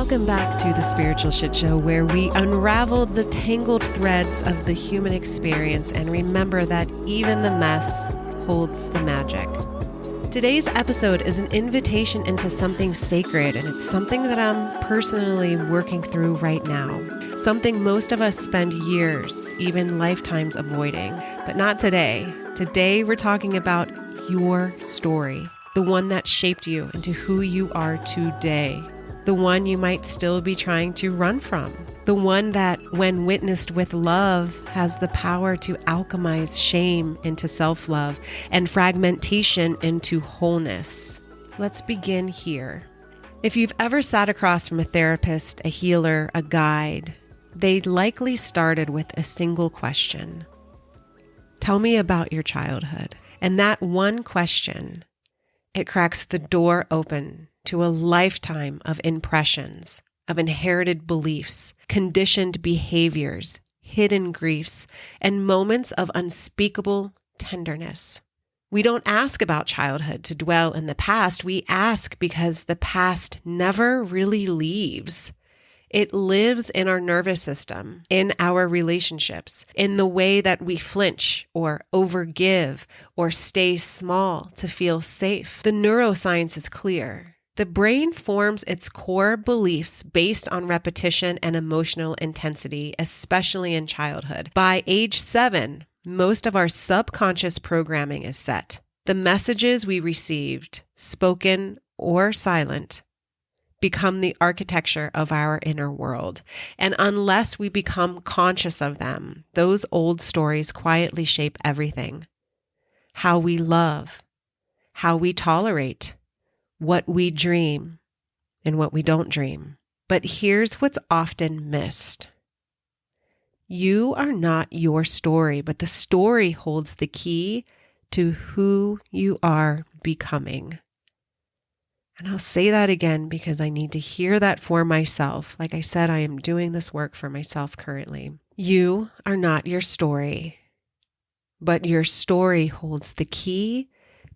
Welcome back to the Spiritual Shitshow, where we unravel the tangled threads of the human experience and remember that even the mess holds the magic. Today's episode is an invitation into something sacred, and it's something that I'm personally working through right now. Something most of us spend years, even lifetimes, avoiding, but not today. Today, we're talking about your story, the one that shaped you into who you are today. The one you might still be trying to run from. The one that, when witnessed with love, has the power to alchemize shame into self-love and fragmentation into wholeness. Let's begin here. If you've ever sat across from a therapist, a healer, a guide, they likely started with a single question. Tell me about your childhood. And that one question, it cracks the door open to a lifetime of impressions, of inherited beliefs, conditioned behaviors, hidden griefs, and moments of unspeakable tenderness. We don't ask about childhood to dwell in the past. We ask because the past never really leaves. It lives in our nervous system, in our relationships, in the way that we flinch or overgive or stay small to feel safe. The neuroscience is clear. The brain forms its core beliefs based on repetition and emotional intensity, especially in childhood. By age 7, most of our subconscious programming is set. The messages we received, spoken or silent, become the architecture of our inner world. And unless we become conscious of them, those old stories quietly shape everything. How we love, how we tolerate, what we dream, and what we don't dream. But here's what's often missed. You are not your story, but the story holds the key to who you are becoming. And I'll say that again because I need to hear that for myself. Like I said, I am doing this work for myself currently. You are not your story, but your story holds the key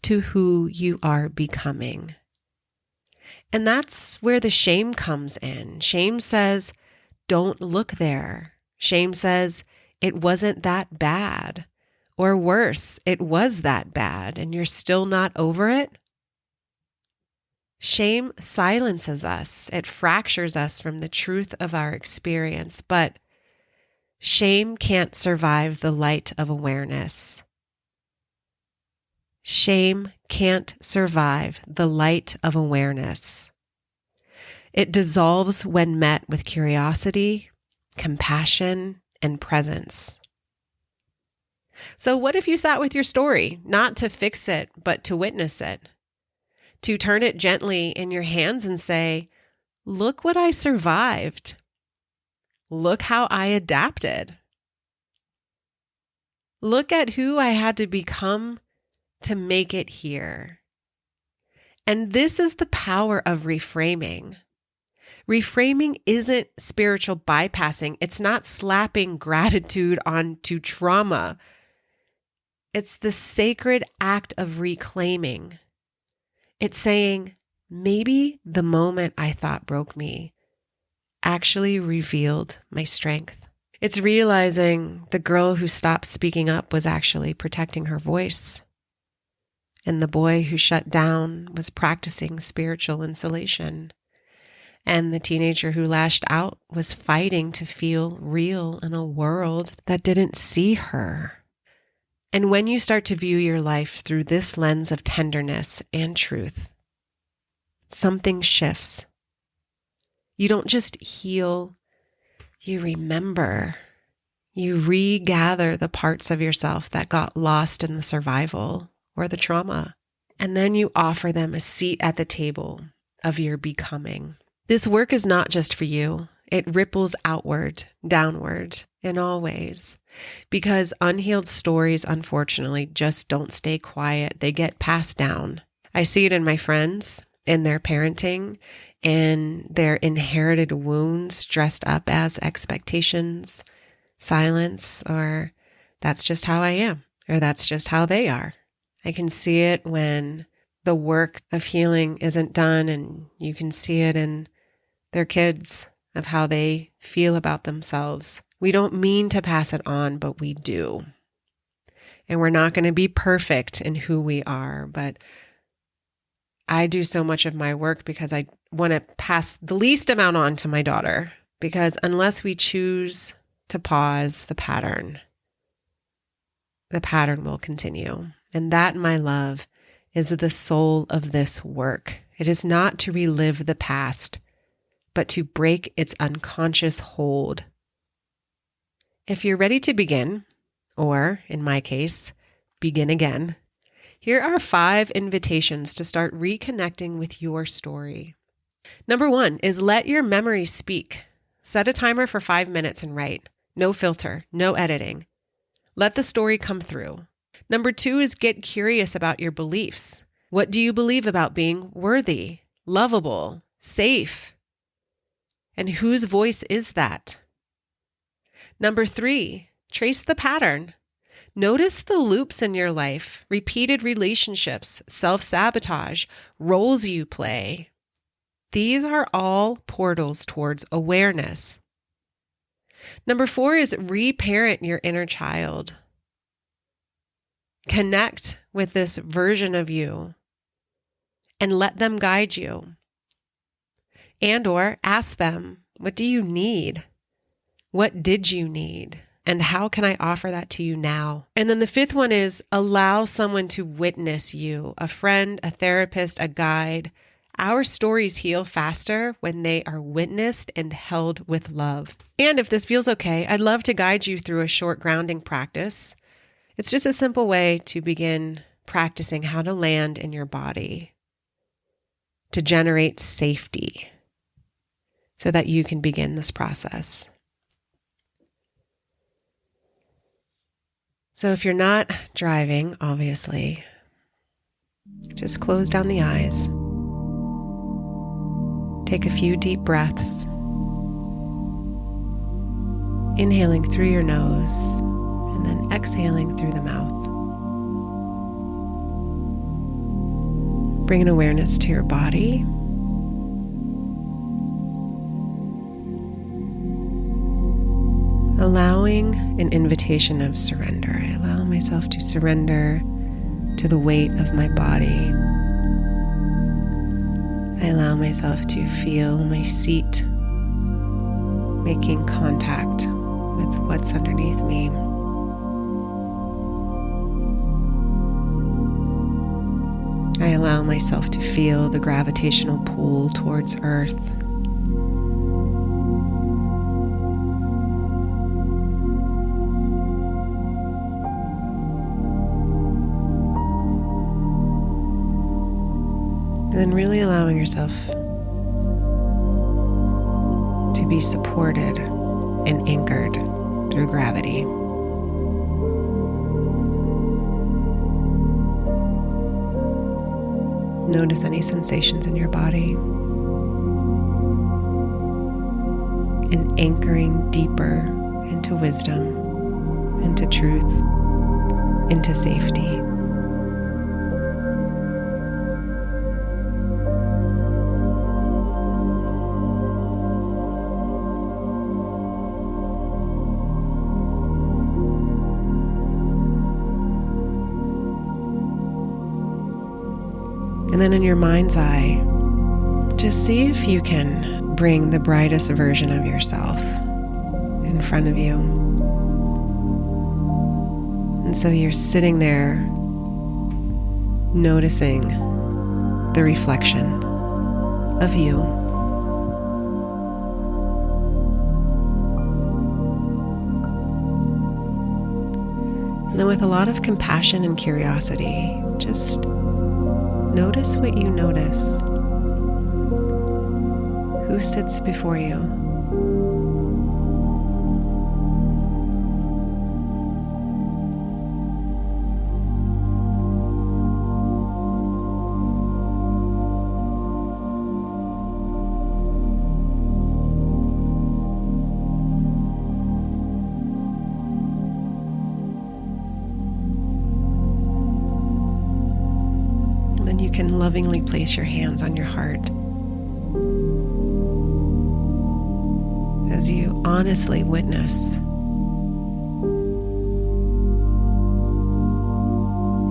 to who you are becoming. And that's where the shame comes in. Shame says, don't look there. Shame says, it wasn't that bad. Or worse, it was that bad and you're still not over it. Shame silences us. It fractures us from the truth of our experience, but shame can't survive the light of awareness. Shame can't survive the light of awareness. It dissolves when met with curiosity, compassion, and presence. So what if you sat with your story, not to fix it, but to witness it? To turn it gently in your hands and say, look what I survived. Look how I adapted. Look at who I had to become to make it here. And this is the power of reframing. Reframing isn't spiritual bypassing. It's not slapping gratitude onto trauma. It's the sacred act of reclaiming. It's saying, maybe the moment I thought broke me actually revealed my strength. It's realizing the girl who stopped speaking up was actually protecting her voice. And the boy who shut down was practicing spiritual insulation. And the teenager who lashed out was fighting to feel real in a world that didn't see her. And when you start to view your life through this lens of tenderness and truth, something shifts. You don't just heal, you remember. You regather the parts of yourself that got lost in the survival or the trauma. And then you offer them a seat at the table of your becoming. This work is not just for you. It ripples outward, downward, in all ways. Because unhealed stories, unfortunately, just don't stay quiet. They get passed down. I see it in my friends, in their parenting, in their inherited wounds dressed up as expectations, silence, or that's just how I am, or that's just how they are. I can see it when the work of healing isn't done, and you can see it in They're kids of how they feel about themselves. We don't mean to pass it on, but we do. And we're not going to be perfect in who we are, but I do so much of my work because I want to pass the least amount on to my daughter, because unless we choose to pause the pattern will continue. And that, my love, is the soul of this work. It is not to relive the past, but to break its unconscious hold. If you're ready to begin, or in my case, begin again, here are 5 invitations to start reconnecting with your story. Number 1 is let your memory speak. Set a timer for 5 minutes and write. No filter, no editing. Let the story come through. Number 2 is get curious about your beliefs. What do you believe about being worthy, lovable, safe? And whose voice is that? Number 3, trace the pattern. Notice the loops in your life, repeated relationships, self-sabotage, roles you play. These are all portals towards awareness. Number 4 is reparent your inner child. Connect with this version of you and let them guide you. And or ask them, what do you need? What did you need? And how can I offer that to you now? And then the 5th one is allow someone to witness you, a friend, a therapist, a guide. Our stories heal faster when they are witnessed and held with love. And if this feels okay, I'd love to guide you through a short grounding practice. It's just a simple way to begin practicing how to land in your body, to generate safety so that you can begin this process. So if you're not driving, obviously, just close down the eyes. Take a few deep breaths, inhaling through your nose and then exhaling through the mouth. Bring an awareness to your body. Allowing an invitation of surrender. I allow myself to surrender to the weight of my body. I allow myself to feel my seat making contact with what's underneath me. I allow myself to feel the gravitational pull towards earth. And then really allowing yourself to be supported and anchored through gravity. Notice any sensations in your body and anchoring deeper into wisdom, into truth, into safety. And then in your mind's eye, just see if you can bring the brightest version of yourself in front of you. And so you're sitting there noticing the reflection of you. And then with a lot of compassion and curiosity, just notice what you notice. Who sits before you? You can lovingly place your hands on your heart. as you honestly witness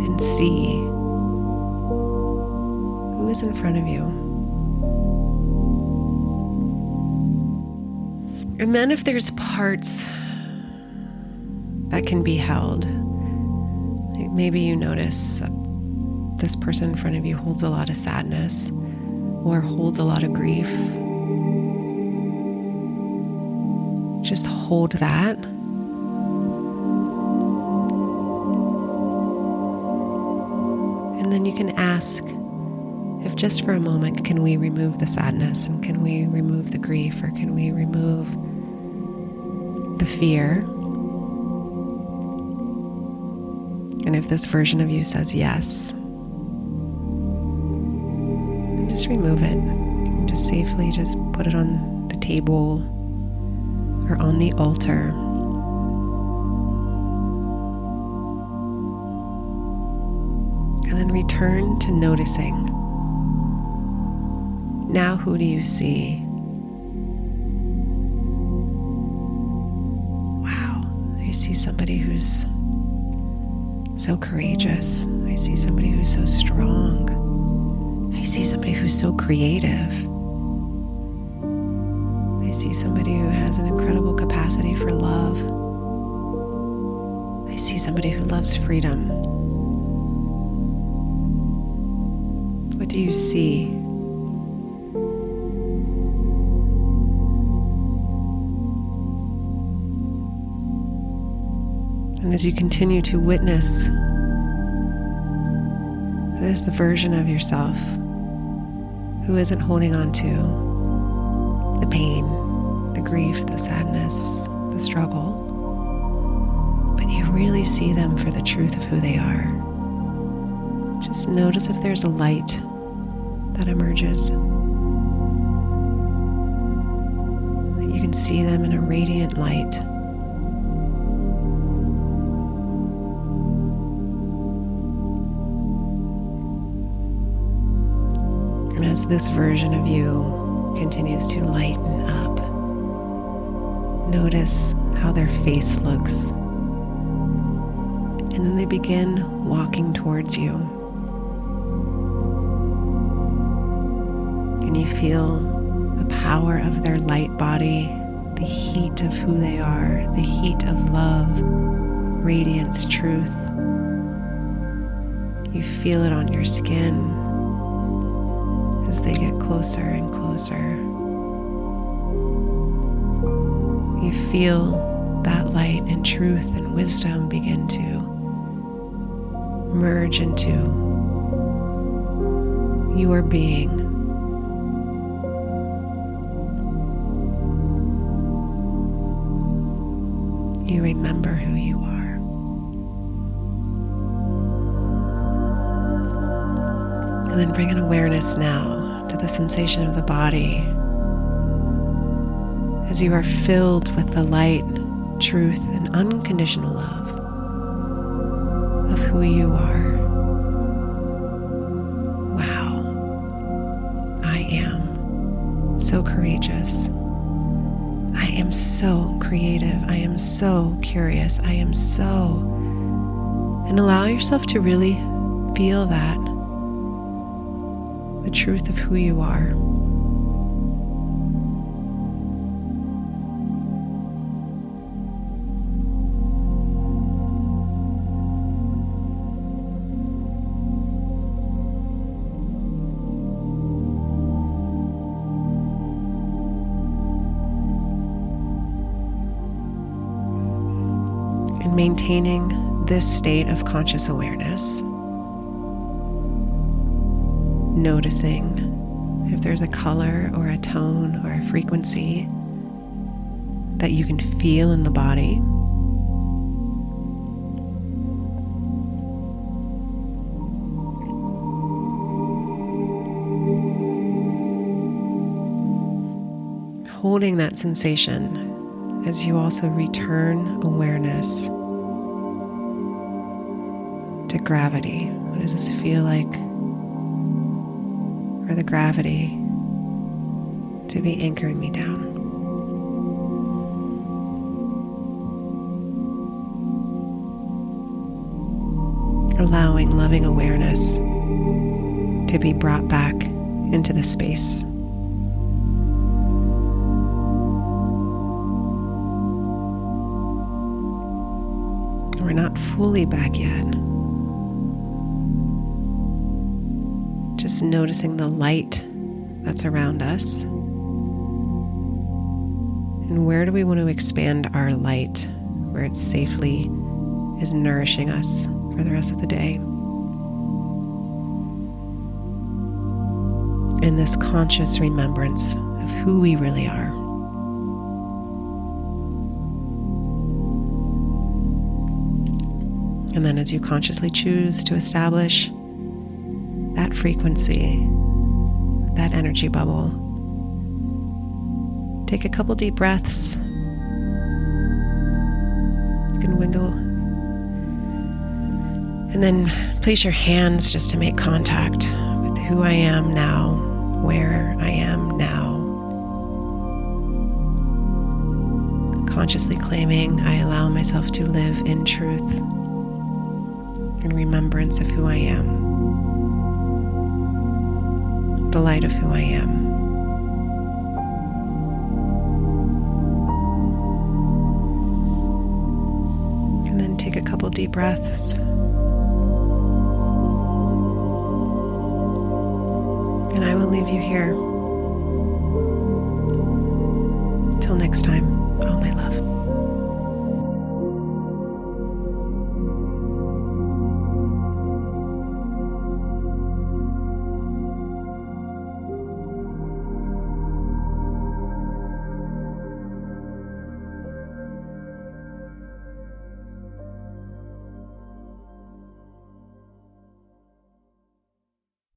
and see who is in front of you. And then if there's parts that can be held, like maybe you notice this person in front of you holds a lot of sadness or holds a lot of grief. Just hold that. And then you can ask if just for a moment, can we remove the sadness, and can we remove the grief, or can we remove the fear? And if this version of you says yes, then just remove it. Just safely just put it on the table or on the altar. And then return to noticing. Now, who do you see? Wow, I see somebody who's so courageous. I see somebody who's so strong. I see somebody who's so creative. I see somebody who has an incredible capacity for love. I see somebody who loves freedom. What do you see? And as you continue to witness this version of yourself who isn't holding on to the pain, the grief, the sadness, the struggle, but you really see them for the truth of who they are. Just notice if there's a light that emerges. You can see them in a radiant light. And as this version of you continues to lighten up, notice how their face looks. And then they begin walking towards you. And you feel the power of their light body, the heat of who they are, the heat of love, radiance, truth. You feel it on your skin as they get closer and closer. You feel that light and truth and wisdom begin to merge into your being. You remember who you are. And then bring an awareness now to the sensation of the body as you are filled with the light, truth, and unconditional love of who you are. Wow, I am so courageous. I am so creative. I am so curious. I am so... And allow yourself to really feel that, the truth of who you are. And maintaining this state of conscious awareness, noticing if there's a color or a tone or a frequency that you can feel in the body. Holding that sensation as you also return awareness to gravity. What does this feel like for the gravity to be anchoring me down? allowing loving awareness to be brought back into the space. We're not fully back yet. Just noticing the light that's around us. And where do we want to expand our light, where it safely is nourishing us for the rest of the day? In this conscious remembrance of who we really are. And then as you consciously choose to establish that frequency, that energy bubble, take a couple deep breaths. You can wiggle. And then place your hands just to make contact with who I am now, where I am now. Consciously claiming I allow myself to live in truth, in remembrance of who I am, the light of who I am. And then take a couple deep breaths. And I will leave you here. Till next time, all my love.